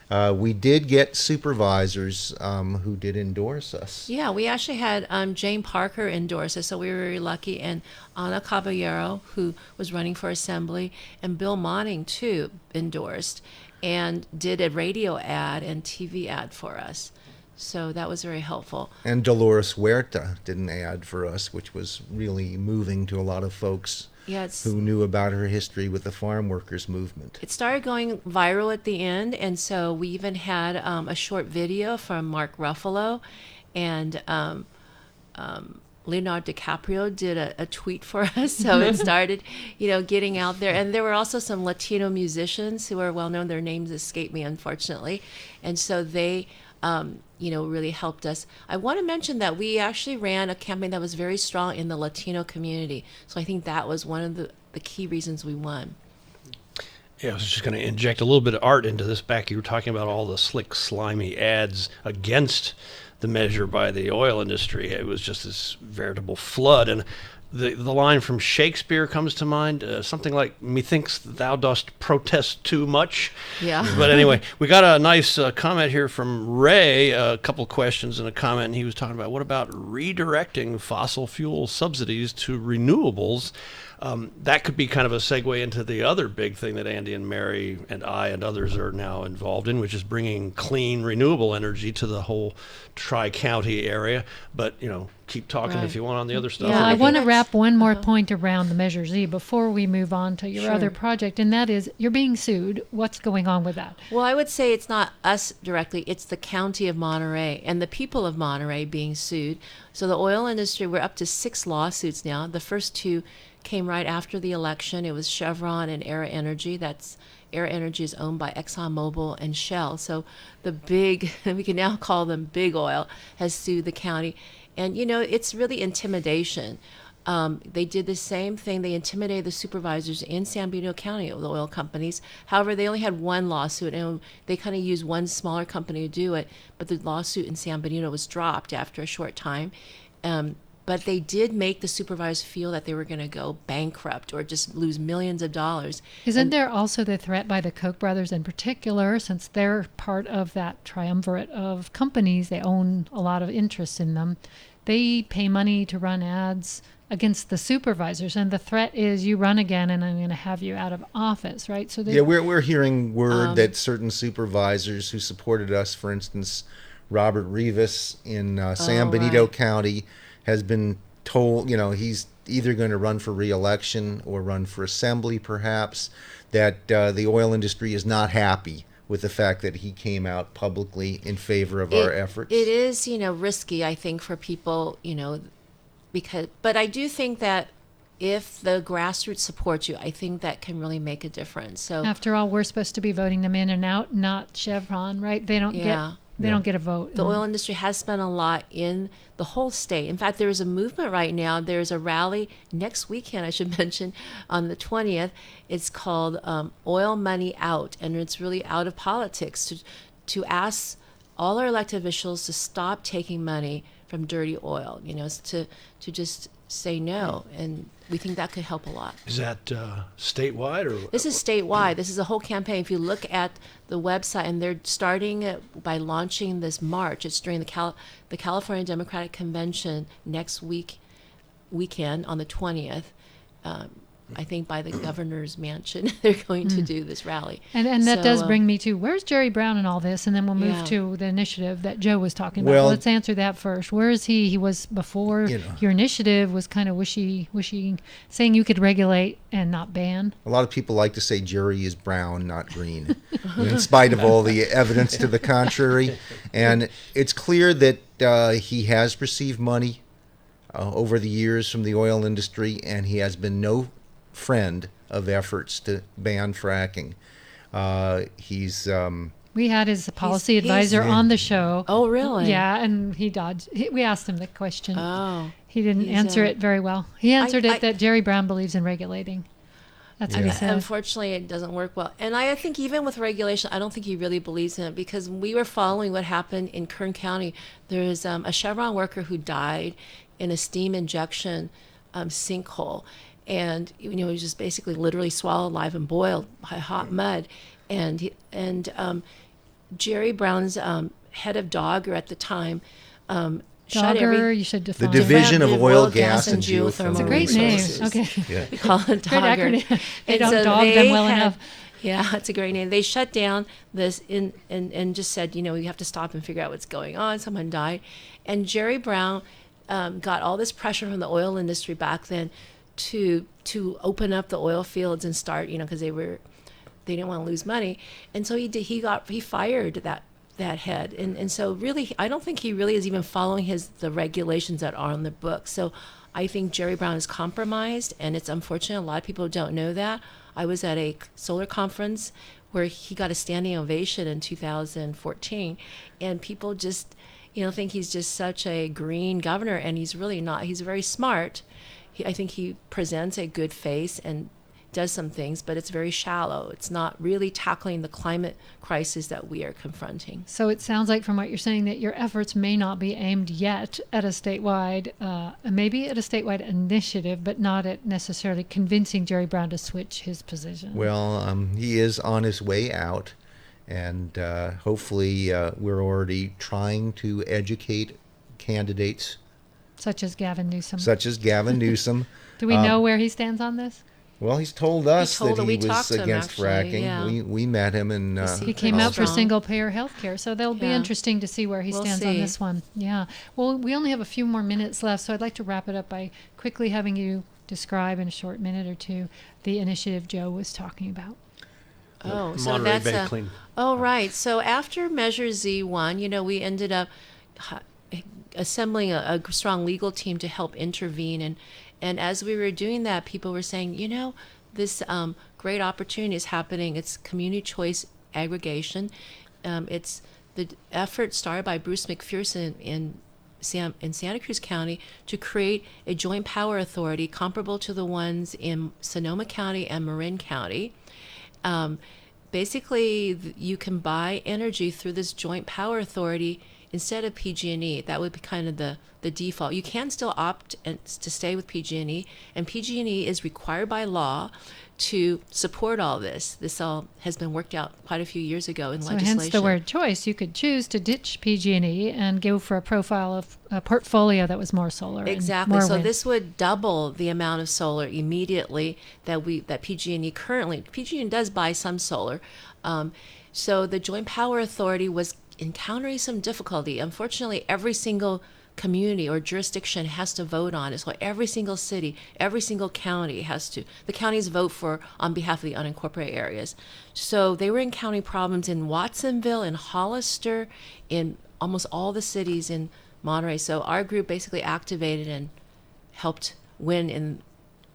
We did get supervisors who did endorse us. Yeah, we actually had Jane Parker endorse us, so we were very lucky, and Ana Caballero, who was running for assembly, and Bill Monning, too, endorsed, and did a radio ad and TV ad for us. So that was very helpful. And Dolores Huerta did an ad for us, which was really moving to a lot of folks who knew about her history with the farm workers movement. It started going viral at the end, and so we even had a short video from Mark Ruffalo, and Leonardo DiCaprio did a tweet for us, so it started, getting out there. And there were also some Latino musicians who are well known. Their names escape me, unfortunately, and so they really helped us. I want to mention that we actually ran a campaign that was very strong in the Latino community. So I think that was one of the key reasons we won. Yeah, I was just going to inject a little bit of art into this back. You were talking about all the slick, slimy ads against the measure by the oil industry. It was just this veritable flood. And the line from Shakespeare comes to mind, something like, "Methinks thou dost protest too much." Yeah. But anyway, we got a nice comment here from Ray, a couple questions and a comment, and he was talking about, what about redirecting fossil fuel subsidies to renewables? That could be kind of a segue into the other big thing that Andy and Mary and I and others are now involved in, which is bringing clean, renewable energy to the whole Tri-County area. But, keep talking if you want on the other stuff. Yeah, I want to wrap one more point around the Measure Z before we move on to your other project, and that is you're being sued. What's going on with that? Well, I would say it's not us directly. It's the county of Monterey and the people of Monterey being sued. So the oil industry, we're up to 6 lawsuits now. The first 2 came right after the election. It was Chevron and Era Energy. Era Energy is owned by ExxonMobil and Shell. So the big, we can now call them big oil, has sued the county. And, it's really intimidation. They did the same thing. They intimidated the supervisors in San Benito County, the oil companies. However, they only had 1 lawsuit, and they kind of used one smaller company to do it. But the lawsuit in San Benito was dropped after a short time. But they did make the supervisors feel that they were going to go bankrupt or just lose millions of dollars. Isn't there also the threat by the Koch brothers in particular, since they're part of that triumvirate of companies, they own a lot of interests in them, they pay money to run ads against the supervisors, and the threat is you run again and I'm going to have you out of office, right? So we're hearing word that certain supervisors who supported us, for instance, Robert Rivas in San Benito County, has been told, he's either going to run for re-election or run for assembly, perhaps, that the oil industry is not happy with the fact that he came out publicly in favor of our efforts. It is, risky, I think, for people, but I do think that if the grassroots supports you, I think that can really make a difference. So after all, we're supposed to be voting them in and out, not Chevron, right? They don't get a vote. The oil industry has spent a lot in the whole state. In fact, there is a movement right now. There's a rally next weekend, I should mention, on the 20th. It's called Oil Money Out, and it's really out of politics to ask all our elected officials to stop taking money from dirty oil, to just say no. And we think that could help a lot. Is that statewide or? This is statewide. This is a whole campaign. If you look at the website, and they're starting it by launching this March. It's during the California Democratic Convention next weekend on the 20th. I think by the governor's mansion, they're going to do this rally. And that does bring me to, where's Jerry Brown and all this? And then we'll move to the initiative that Joe was talking about. Well, let's answer that first. Where is he? He was before your initiative was kind of wishy, saying you could regulate and not ban. A lot of people like to say Jerry is brown, not green, in spite of all the evidence to the contrary. And it's clear that he has received money over the years from the oil industry, and he has been no friend of efforts to ban fracking. We had his policy advisor on the show. Oh, really? Yeah, and he dodged. We asked him the question. Oh. He didn't answer it very well. He answered that Jerry Brown believes in regulating. That's what he said. Unfortunately, it doesn't work well. And I think even with regulation, I don't think he really believes in it, because we were following what happened in Kern County. There was a Chevron worker who died in a steam injection sinkhole. And he was just basically literally swallowed alive and boiled by hot mud. And Jerry Brown's head of Dogger at the time shut Dogger, you should define. The Division of Oil, Gas, and Geothermal. It's a great name. Okay. Yeah. We call it Dogger. They don't dog them well enough. Yeah, it's a great name. They shut down this and just said, we have to stop and figure out what's going on. Someone died. And Jerry Brown got all this pressure from the oil industry back then to open up the oil fields and start, because they didn't want to lose money. And so he fired that head. And so really, I don't think he really is even following the regulations that are on the book. So I think Jerry Brown is compromised, and it's unfortunate. A lot of people don't know that. I was at a solar conference where he got a standing ovation in 2014, and people just, think he's just such a green governor, and he's really not. He's very smart. I think he presents a good face and does some things, but it's very shallow. It's not really tackling the climate crisis that we are confronting. So it sounds like from what you're saying that your efforts may not be aimed yet at a statewide, maybe at a statewide initiative, but not at necessarily convincing Jerry Brown to switch his position. Well, he is on his way out, and hopefully we're already trying to educate candidates. Such as Gavin Newsom. Do we know where he stands on this? Well, he's told us that he was against fracking. Yeah. We met him, and he came out for single-payer health care, so that'll be interesting to see where he stands on this one. Yeah. Well, we only have a few more minutes left, so I'd like to wrap it up by quickly having you describe in a short minute or two the initiative Joe was talking about. Oh, so Monterey that's Bay Clean. Oh, right. So after Measure Z1, we ended up assembling a strong legal team to help intervene. And as we were doing that, people were saying, this great opportunity is happening. It's community choice aggregation. It's the effort started by Bruce McPherson in Santa Cruz County to create a joint power authority comparable to the ones in Sonoma County and Marin County. Basically, you can buy energy through this joint power authority instead of PG&E. That would be kind of the default. You can still opt to stay with PG&E, and PG&E is required by law to support all this. This all has been worked out quite a few years ago in legislation. Hence the word choice. You could choose to ditch PG&E and go for a profile of a portfolio that was more solar. Exactly. And more so wind. This would double the amount of solar immediately that PG&E currently. PG&E does buy some solar. So the Joint Power Authority was encountering some difficulty. Unfortunately, every single community or jurisdiction has to vote on it. So every single city, every single county has to. The counties vote on behalf of the unincorporated areas. So they were encountering problems in Watsonville, in Hollister, in almost all the cities in Monterey. So our group basically activated and helped win in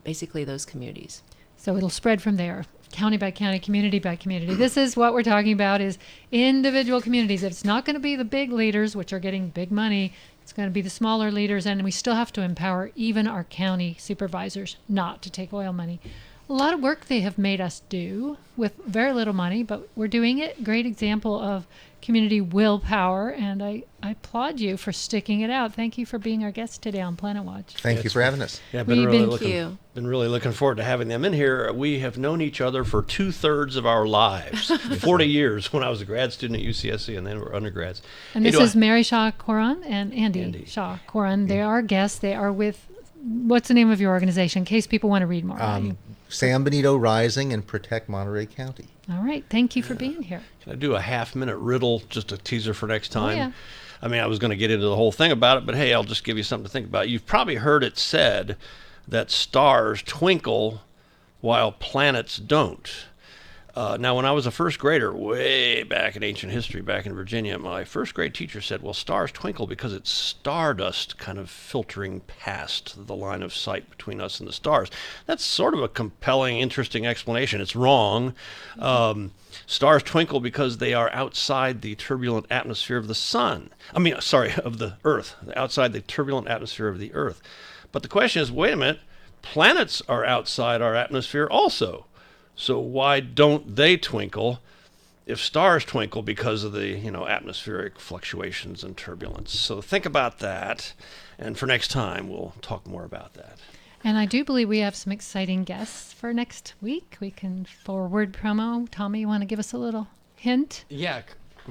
basically those communities. So it'll spread from there, county by county, community by community. This is what we're talking about, is individual communities. It's not going to be the big leaders, which are getting big money. It's going to be the smaller leaders, and we still have to empower even our county supervisors not to take oil money. A lot of work they have made us do with very little money, but we're doing it. Great example of community willpower, and I applaud you for sticking it out. Thank you for being our guest today on Planet Watch. Thank you for having us. Yeah, Been really looking forward to having them in here. We have known each other for 2/3 of our lives, 40 years when I was a grad student at UCSC, and then we were undergrads. And this is Mary Shaw Coran and Andy Shaw Coran. They are guests. They are with, what's the name of your organization, in case people want to read more about you? San Benito Rising and Protect Monterey County. All right. Thank you for being here. Can I do a half-minute riddle, just a teaser for next time? Oh, yeah. I mean, I was going to get into the whole thing about it, but hey, I'll just give you something to think about. You've probably heard it said that stars twinkle while planets don't. Now, when I was a first grader, way back in ancient history, back in Virginia, my first grade teacher said, well, stars twinkle because it's stardust kind of filtering past the line of sight between us and the stars. That's sort of a compelling, interesting explanation. It's wrong. Stars twinkle because they are outside the turbulent atmosphere of the sun. Of the Earth, outside the turbulent atmosphere of the Earth. But the question is, wait a minute, planets are outside our atmosphere also. So why don't they twinkle if stars twinkle because of the, atmospheric fluctuations and turbulence? So think about that. And for next time, we'll talk more about that. And I do believe we have some exciting guests for next week. We can forward promo. Tommy, you want to give us a little hint? Yeah,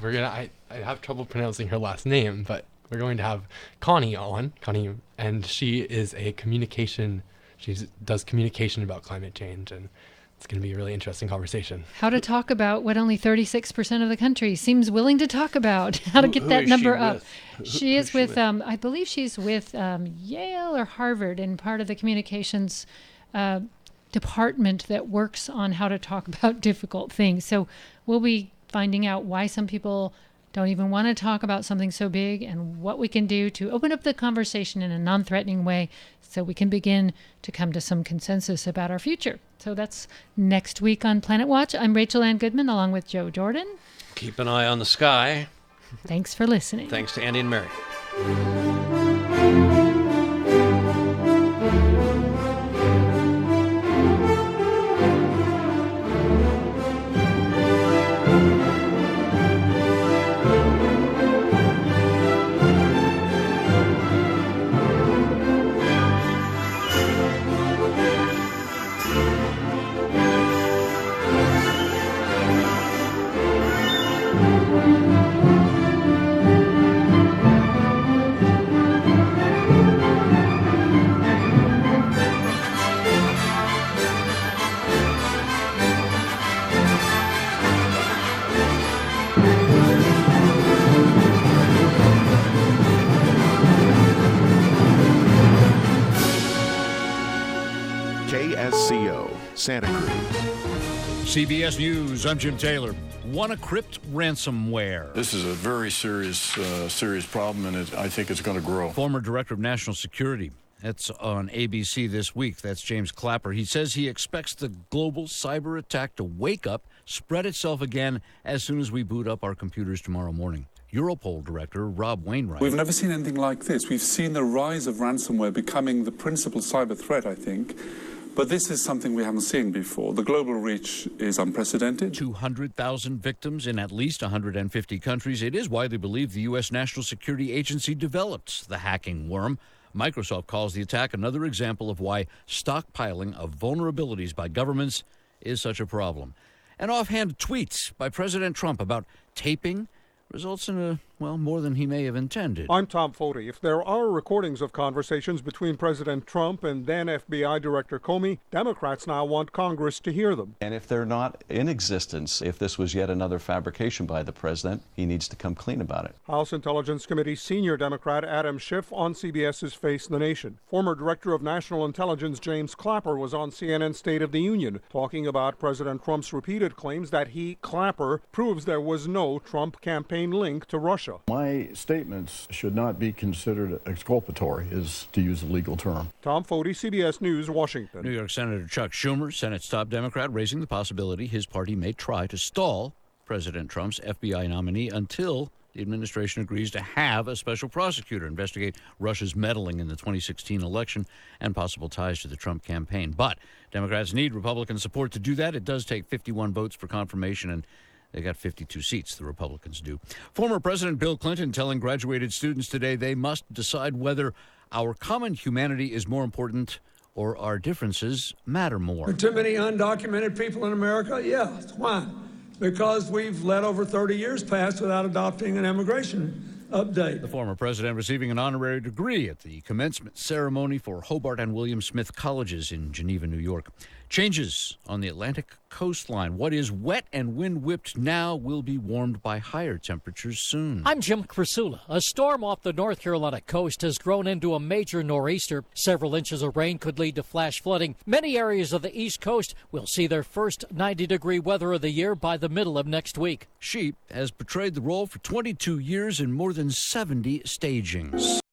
I have trouble pronouncing her last name, but we're going to have Connie on. Connie, and she is she does communication about climate change, and it's going to be a really interesting conversation. How to talk about what only 36% of the country seems willing to talk about. How to get that number up. She is with, I believe she's with Yale or Harvard, and part of the communications department that works on how to talk about difficult things. So we'll be finding out why some people don't even want to talk about something so big, and what we can do to open up the conversation in a non-threatening way so we can begin to come to some consensus about our future. So that's next week on Planet Watch. I'm Rachel Ann Goodman along with Joe Jordan. Keep an eye on the sky. Thanks for listening. Thanks to Andy and Mary. KSCO, Santa Cruz. CBS News, I'm Jim Taylor. WannaCrypt ransomware. This is a very serious problem, and I think it's going to grow. Former Director of National Security. That's on ABC this week. That's James Clapper. He says he expects the global cyber attack to wake up, spread itself again as soon as we boot up our computers tomorrow morning. Europol Director Rob Wainwright. We've never seen anything like this. We've seen the rise of ransomware becoming the principal cyber threat, I think. But this is something we haven't seen before. The global reach is unprecedented. 200,000 victims in at least 150 countries. It is widely believed the U.S. National Security Agency developed the hacking worm. Microsoft calls the attack another example of why stockpiling of vulnerabilities by governments is such a problem. And offhand tweets by President Trump about taping results in more than he may have intended. I'm Tom Foti. If there are recordings of conversations between President Trump and then FBI Director Comey, Democrats now want Congress to hear them. And if they're not in existence, if this was yet another fabrication by the president, he needs to come clean about it. House Intelligence Committee senior Democrat Adam Schiff on CBS's Face the Nation. Former Director of National Intelligence James Clapper was on CNN's State of the Union talking about President Trump's repeated claims that he, Clapper, proves there was no Trump campaign link to Russia. Russia. My statements should not be considered exculpatory, is to use a legal term. Tom Foti, CBS News, Washington. New York Senator Chuck Schumer, Senate's top Democrat, raising the possibility his party may try to stall President Trump's FBI nominee until the administration agrees to have a special prosecutor investigate Russia's meddling in the 2016 election and possible ties to the Trump campaign. But Democrats need Republican support to do that. It does take 51 votes for confirmation, and they got 52 seats, the Republicans do. Former President Bill Clinton telling graduated students today they must decide whether our common humanity is more important or our differences matter more. There are too many undocumented people in America? Yeah. Why? Because we've let over 30 years pass without adopting an immigration update. The former president receiving an honorary degree at the commencement ceremony for Hobart and William Smith Colleges in Geneva, New York. Changes on the Atlantic coastline. What is wet and wind-whipped now will be warmed by higher temperatures soon. I'm Jim Crisula. A storm off the North Carolina coast has grown into a major nor'easter. Several inches of rain could lead to flash flooding. Many areas of the East Coast will see their first 90-degree weather of the year by the middle of next week. Sheep has portrayed the role for 22 years in more than 70 stagings.